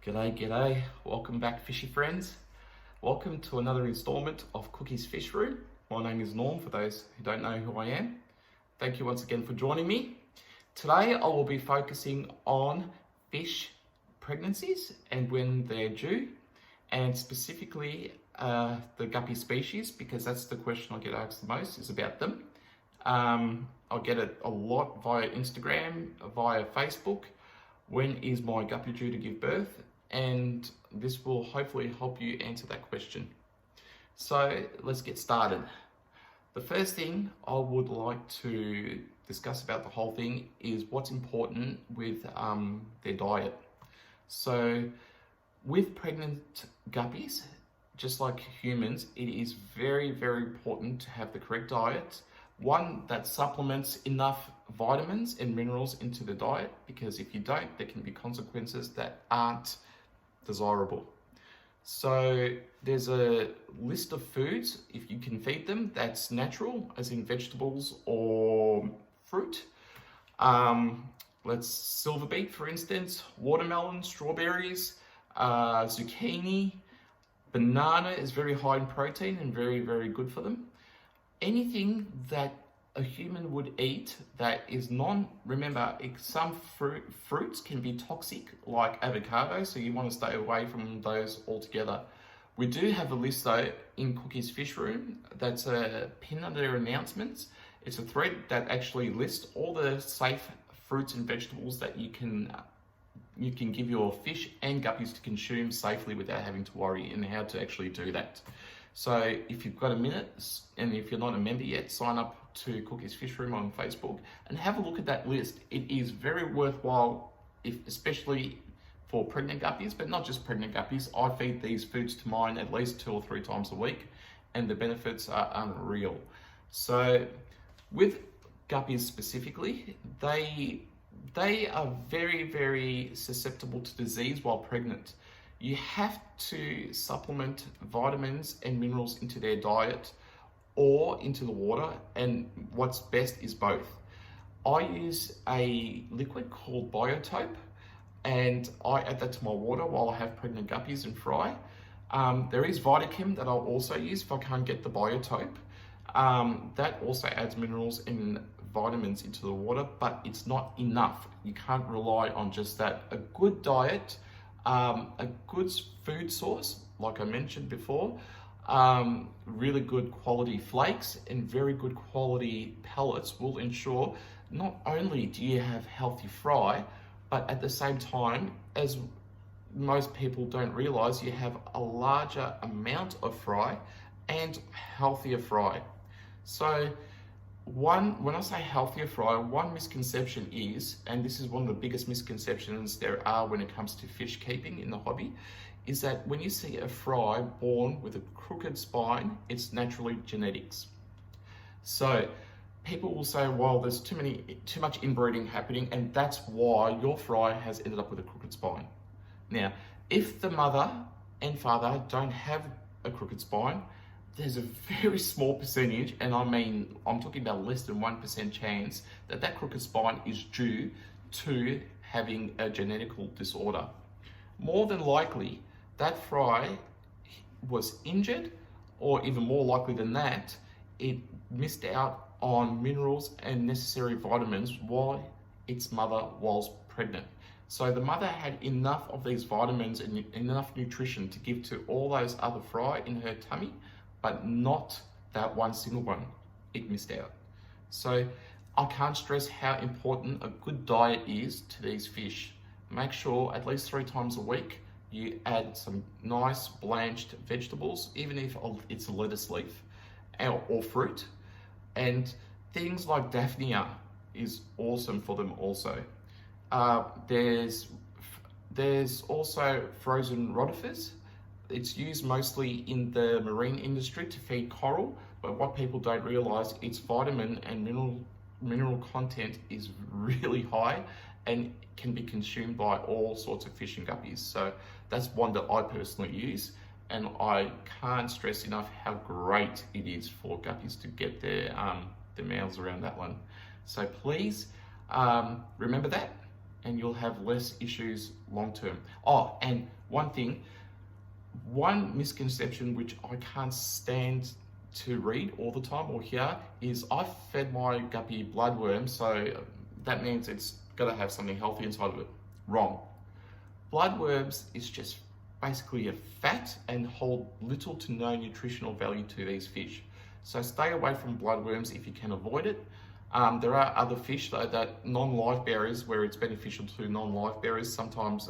G'day. Welcome back, fishy friends. Welcome to another installment of Cookie's Fishroom. My name is Norm, for those who don't know who I am. Thank you once again for joining me. Today I will be focusing on fish pregnancies and when they're due, and specifically the guppy species, because that's the question I get asked the most, is about them. I get it a lot via Instagram, via Facebook. When is my guppy due to give birth? And this will hopefully help you answer that question. So let's get started. The first thing I would like to discuss about the whole thing is what's important with their diet. So with pregnant guppies, just like humans, it is very, very important to have the correct diet. One that supplements enough vitamins and minerals into the diet, because if you don't, there can be consequences that aren't desirable. So there's a list of foods, if you can feed them, that's natural, as in vegetables or fruit. Let's silver beet, for instance, watermelon, strawberries, zucchini, banana is very high in protein and very, very good for them. Anything that a human would eat that is remember, some fruits can be toxic, like avocado, so you want to stay away from those altogether. We do have a list though in Cookie's Fishroom that's a pin under their announcements. It's a thread that actually lists all the safe fruits and vegetables that you can give your fish and guppies to consume safely without having to worry, and how to actually do that. So if you've got a minute, and if you're not a member yet, sign up to Cookie's Fishroom on Facebook and have a look at that list. It is very worthwhile, especially for pregnant guppies, but not just pregnant guppies. I feed these foods to mine at least 2 or 3 times a week, and the benefits are unreal. So with guppies specifically, they are very, very susceptible to disease while pregnant. You have to supplement vitamins and minerals into their diet or into the water, and what's best is both. I use a liquid called Biotope, and I add that to my water while I have pregnant guppies and fry. There is Vitachem that I'll also use if I can't get the Biotope. That also adds minerals and vitamins into the water, but it's not enough. You can't rely on just that. A good diet, a good food source, like I mentioned before, really good quality flakes and very good quality pellets will ensure not only do you have healthy fry, but at the same time, as most people don't realize, you have a larger amount of fry and healthier fry. So when I say healthier fry, one misconception is, and this is one of the biggest misconceptions there are when it comes to fish keeping in the hobby, is that when you see a fry born with a crooked spine, it's naturally genetics. So people will say, well, there's too much inbreeding happening, and that's why your fry has ended up with a crooked spine. Now, if the mother and father don't have a crooked spine, there's a very small percentage, and I mean, I'm talking about less than 1% chance that crooked spine is due to having a genetical disorder. More than likely, that fry was injured, or even more likely than that, it missed out on minerals and necessary vitamins while its mother was pregnant. So the mother had enough of these vitamins and enough nutrition to give to all those other fry in her tummy, but not that one single one. It missed out. So I can't stress how important a good diet is to these fish. Make sure at least 3 times a week you add some nice blanched vegetables, even if it's a lettuce leaf or fruit. And things like Daphnia is awesome for them also. There's also frozen rotifers. It's used mostly in the marine industry to feed coral, but what people don't realize, its vitamin and mineral content is really high and can be consumed by all sorts of fish and guppies. So that's one that I personally use, and I can't stress enough how great it is for guppies to get their mouths around that one. So please remember that, and you'll have less issues long term. Oh, and one misconception which I can't stand to read all the time or hear is I've fed my guppy bloodworm, so that means it's got to have something healthy inside of it. Wrong. Bloodworms is just basically a fat and hold little to no nutritional value to these fish. So stay away from bloodworms if you can avoid it. There are other fish though that non-life bearers where it's beneficial to non-life bearers. Sometimes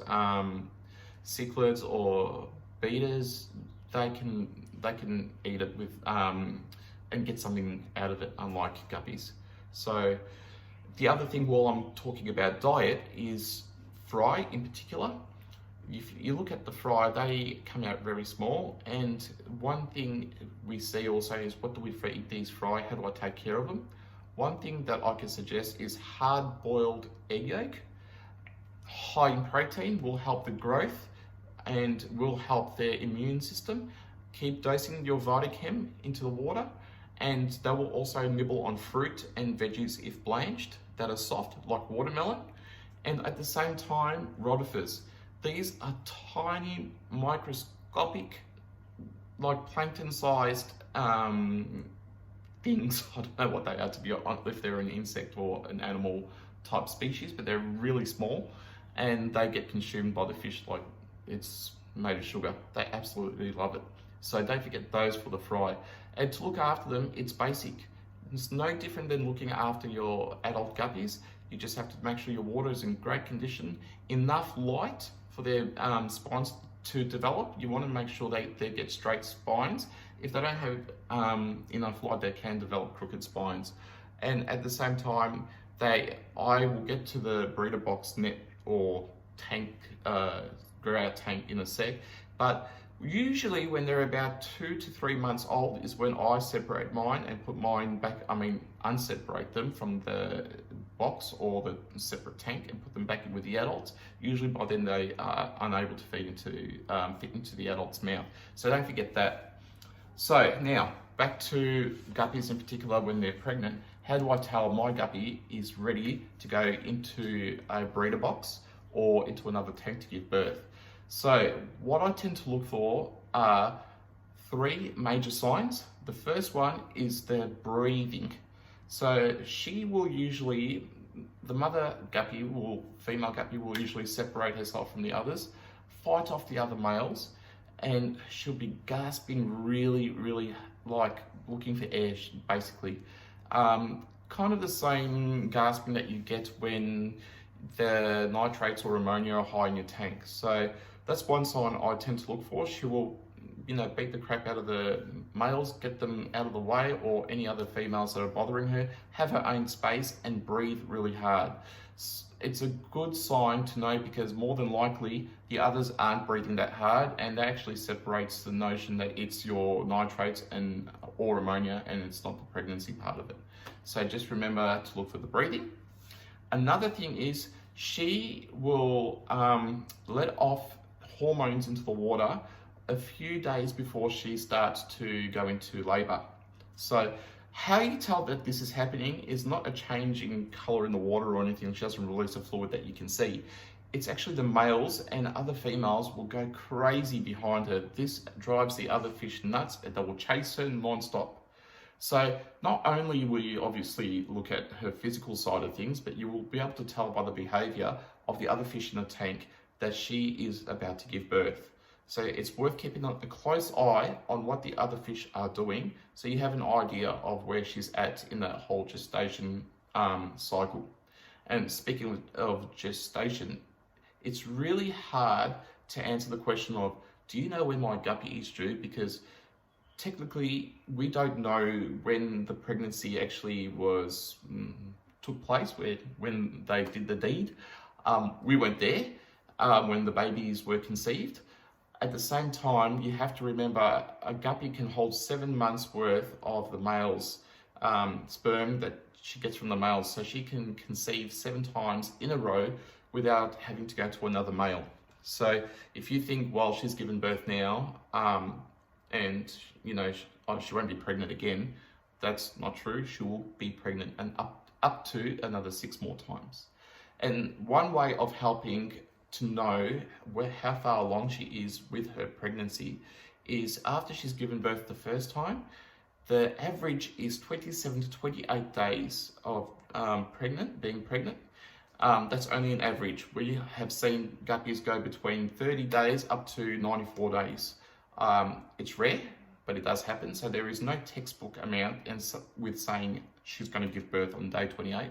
cichlids or beaters, they can eat it with and get something out of it, unlike guppies. So the other thing while I'm talking about diet is fry in particular. If you look at the fry, they come out very small, and one thing we see also is what do we feed these fry? How do I take care of them? One thing that I can suggest is hard-boiled egg yolk, high in protein, will help the growth and will help their immune system. Keep dosing your Vitachem into the water, and they will also nibble on fruit and veggies if blanched that are soft, like watermelon. And at the same time, rotifers. These are tiny, microscopic, like plankton-sized things. I don't know what they are, to be honest, if they're an insect or an animal type species, but they're really small, and they get consumed by the fish like it's made of sugar. They absolutely love it. So don't forget those for the fry. And to look after them, it's basic. It's no different than looking after your adult guppies. You just have to make sure your water is in great condition, enough light for their spines to develop. You want to make sure they get straight spines. If they don't have enough light, they can develop crooked spines. And at the same time, I will get to the breeder box net or tank, grow out tank in a sec, but usually when they're about 2 to 3 months old is when I separate mine and put mine back, unseparate them from the box or the separate tank and put them back in with the adults. Usually by then they are unable to fit into the adult's mouth. So don't forget that. So now, back to guppies in particular when they're pregnant. How do I tell my guppy is ready to go into a breeder box or into another tank to give birth? So what I tend to look for are 3 major signs. The first one is their breathing. So she will usually, the female guppy will usually separate herself from the others, fight off the other males, and she'll be gasping really, really, like looking for air, basically. Kind of the same gasping that you get when the nitrates or ammonia are high in your tank. So that's one sign I tend to look for. She will, beat the crap out of the males, get them out of the way, or any other females that are bothering her, have her own space and breathe really hard. It's a good sign to know because more than likely the others aren't breathing that hard, and that actually separates the notion that it's your nitrates or ammonia and it's not the pregnancy part of it. So just remember to look for the breathing. Another thing is she will let off hormones into the water a few days before she starts to go into labor. So how you tell that this is happening is not a change in color in the water or anything. She doesn't release a fluid that you can see. It's actually the males and other females will go crazy behind her. This drives the other fish nuts and they will chase her non-stop. So not only will you obviously look at her physical side of things, but you will be able to tell by the behavior of the other fish in the tank that she is about to give birth. So it's worth keeping a close eye on what the other fish are doing so you have an idea of where she's at in that whole gestation cycle. And speaking of gestation, it's really hard to answer the question of, do you know when my guppy is due? Because technically we don't know when the pregnancy actually took place, when they did the deed. We weren't there when the babies were conceived. At the same time, you have to remember a guppy can hold 7 months worth of the male's sperm that she gets from the males. So she can conceive 7 times in a row without having to go to another male. So if you think, well, she's given birth now and she won't be pregnant again, that's not true. She will be pregnant and up to another 6 more times. And one way of helping to know how far along she is with her pregnancy is after she's given birth the first time, the average is 27 to 28 days of being pregnant. That's only an average. We have seen guppies go between 30 days up to 94 days. It's rare, but it does happen. So there is no textbook amount with saying she's going to give birth on day 28,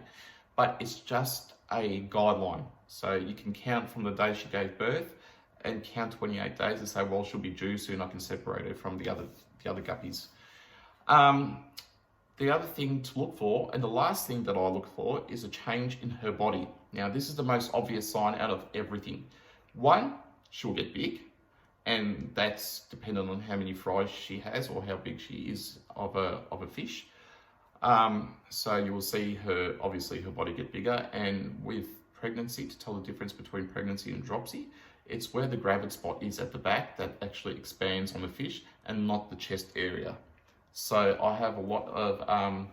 but it's just a guideline. So you can count from the day she gave birth and count 28 days and say, well, she'll be due soon. I can separate her from the other guppies. The other thing to look for, and the last thing that I look for, is a change in her body. Now, this is the most obvious sign out of everything. One, she'll get big, and that's dependent on how many fries she has or how big she is of a fish. So you will see her, obviously, her body get bigger, and with pregnancy, to tell the difference between pregnancy and dropsy, it's where the gravid spot is at the back that actually expands on the fish and not the chest area. So I have a lot of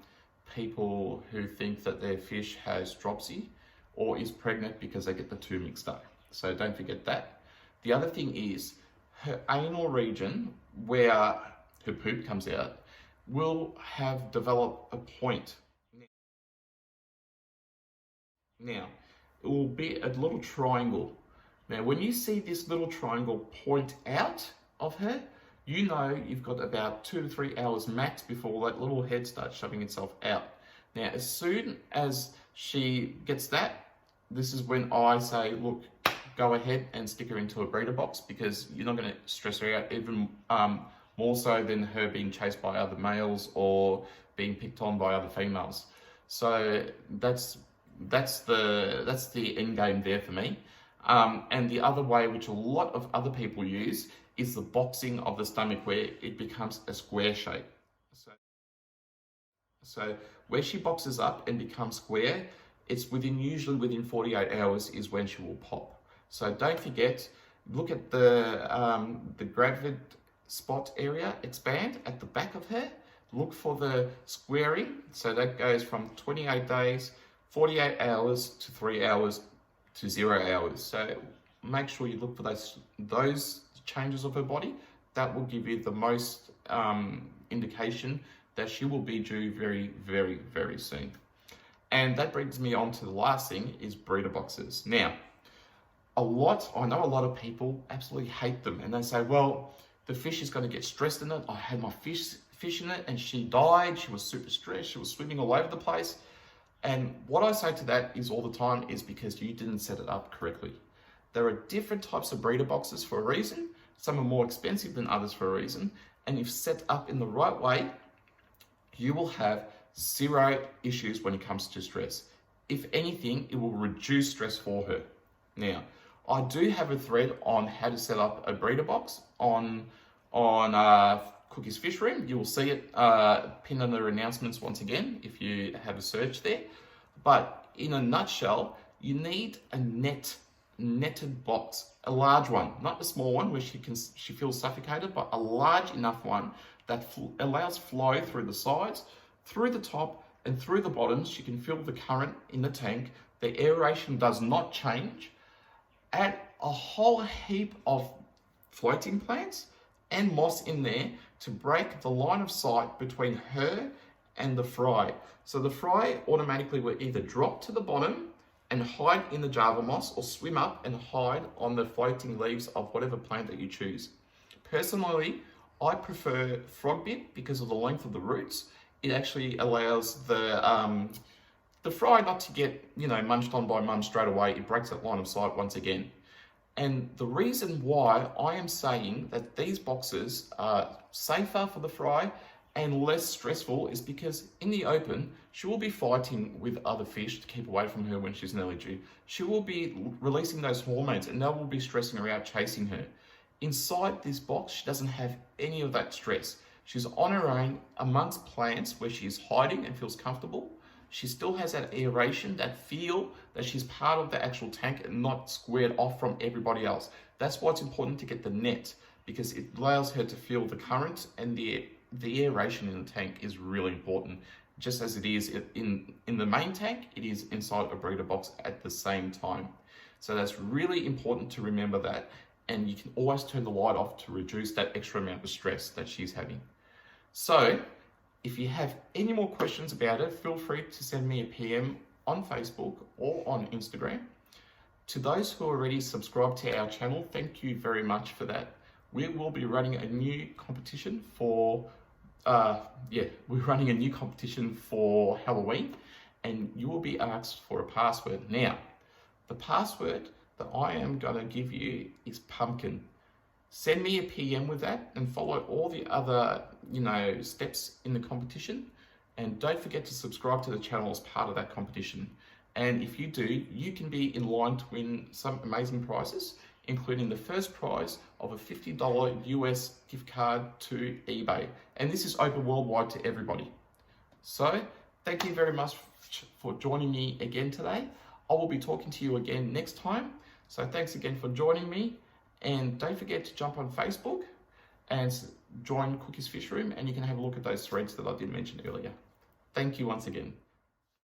people who think that their fish has dropsy or is pregnant because they get the two mixed up. So don't forget that. The other thing is her anal region, where her poop comes out, will have developed a point. Now, it will be a little triangle. Now, when you see this little triangle point out of her, you know you've got about 2 to 3 hours max before that little head starts shoving itself out. Now, as soon as she gets that, this is when I say, look, go ahead and stick her into a breeder box, because you're not going to stress her out even more so than her being chased by other males or being picked on by other females. So that's the end game there for me. And the other way, which a lot of other people use, is the boxing of the stomach, where it becomes a square shape. So where she boxes up and becomes square, it's usually within 48 hours is when she will pop. So don't forget, look at the gravid spot area expand at the back of her. Look for the squaring. So that goes from 28 days, 48 hours to 3 hours to 0 hours. So make sure you look for those changes of her body. That will give you the most indication that she will be due very, very, very soon. And that brings me on to the last thing, is breeder boxes. Now, I know a lot of people absolutely hate them, and they say, well, the fish is going to get stressed in it. I had my fish in it and she died. She was super stressed. She was swimming all over the place. And what I say to that is all the time is because you didn't set it up correctly. There are different types of breeder boxes for a reason. Some are more expensive than others for a reason. And if set up in the right way, you will have 0 issues when it comes to stress. If anything, it will reduce stress for her. Now, I do have a thread on how to set up a breeder box on Cookie's Fishroom. You will see it pinned under announcements once again if you have a search there. But in a nutshell, you need a netted box, a large one, not a small one where she feels suffocated, but a large enough one that allows flow through the sides, through the top, and through the bottom. She can feel the current in the tank. The aeration does not change. Add a whole heap of floating plants and moss in there to break the line of sight between her and the fry. So the fry automatically will either drop to the bottom and hide in the Java moss, or swim up and hide on the floating leaves of whatever plant that you choose. Personally, I prefer frog bit because of the length of the roots. It actually allows the fry not to get, munched on by mum straight away. It breaks that line of sight once again. And the reason why I am saying that these boxes are safer for the fry and less stressful is because in the open, she will be fighting with other fish to keep away from her when she's nearly due. She will be releasing those hormones and they will be stressing her out, chasing her. Inside this box, she doesn't have any of that stress. She's on her own amongst plants where she's hiding and feels comfortable. She still has that aeration, that feel that she's part of the actual tank and not squared off from everybody else. That's why it's important to get the net, because it allows her to feel the current, and the aeration in the tank is really important. just as it is in the main tank, it is inside a breeder box at the same time. So that's really important to remember that, and you can always turn the light off to reduce that extra amount of stress that she's having. So if you have any more questions about it, feel free to send me a PM on Facebook or on Instagram. To those who are already subscribed to our channel, thank you very much for that. We will be running a new competition for Halloween, and you will be asked for a password. Now, the password that I am going to give you is pumpkin. Send me a PM with that and follow all the other, steps in the competition. And don't forget to subscribe to the channel as part of that competition. And if you do, you can be in line to win some amazing prizes, including the first prize of a $50 US gift card to eBay. And this is open worldwide to everybody. So thank you very much for joining me again today. I will be talking to you again next time. So thanks again for joining me. And don't forget to jump on Facebook and join Cookies Fishroom, and you can have a look at those threads that I did mention earlier. Thank you once again.